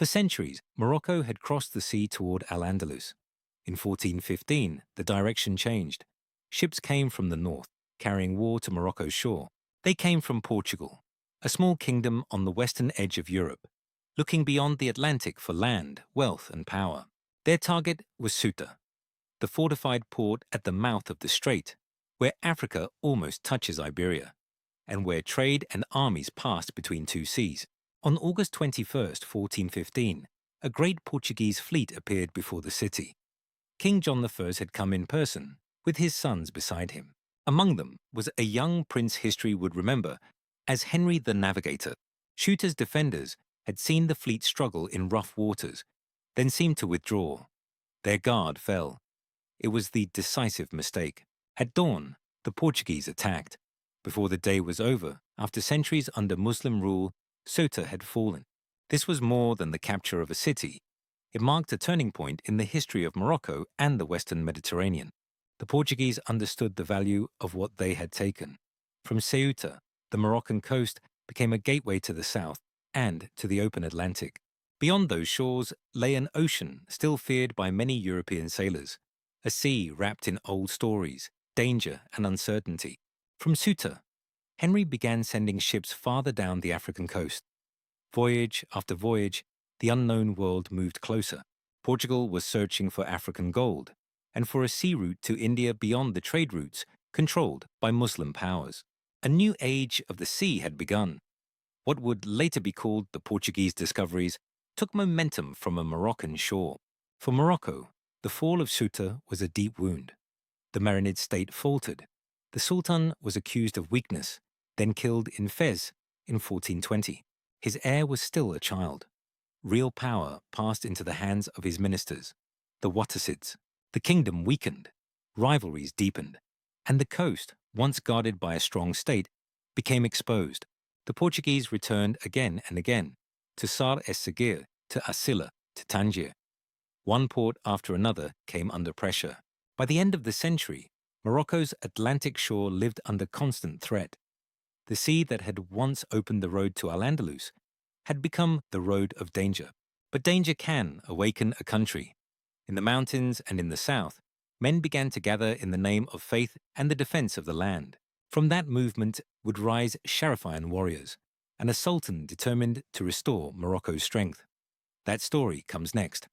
For centuries, Morocco had crossed the sea toward Al-Andalus. In 1415, the direction changed. Ships came from the north, carrying war to Morocco's shore. They came from Portugal, a small kingdom on the western edge of Europe, looking beyond the Atlantic for land, wealth, and power. Their target was Ceuta, the fortified port at the mouth of the strait, where Africa almost touches Iberia, and where trade and armies passed between two seas. On August 21, 1415, a great Portuguese fleet appeared before the city. King John I had come in person, with his sons beside him. Among them was a young prince history would remember as Henry the Navigator. Ceuta's defenders had seen the fleet struggle in rough waters, then seemed to withdraw. Their guard fell. It was the decisive mistake. At dawn, the Portuguese attacked. Before the day was over, after centuries under Muslim rule, Ceuta had fallen. This was more than the capture of a city. It marked a turning point in the history of Morocco and the Western Mediterranean. The Portuguese understood the value of what they had taken. From Ceuta, the Moroccan coast became a gateway to the south and to the open Atlantic. Beyond those shores lay an ocean still feared by many European sailors, a sea wrapped in old stories, danger, and uncertainty. From Ceuta, Henry began sending ships farther down the African coast. Voyage after voyage, the unknown world moved closer. Portugal was searching for African gold and for a sea route to India beyond the trade routes controlled by Muslim powers. A new age of the sea had begun. What would later be called the Portuguese discoveries took momentum from a Moroccan shore. For Morocco, the fall of Ceuta was a deep wound. The Marinid state faltered. The Sultan was accused of weakness, then killed in Fez in 1420. His heir was still a child. Real power passed into the hands of his ministers, the Wattasids. The kingdom weakened, rivalries deepened, and the coast, once guarded by a strong state, became exposed. The Portuguese returned again and again, to Sar es-Sagir, to Asila, to Tangier. One port after another came under pressure. By the end of the century, Morocco's Atlantic shore lived under constant threat. The sea that had once opened the road to Al-Andalus had become the road of danger. But danger can awaken a country. In the mountains and in the south, men began to gather in the name of faith and the defense of the land. From that movement would rise Sharafian warriors, and a sultan determined to restore Morocco's strength. That story comes next.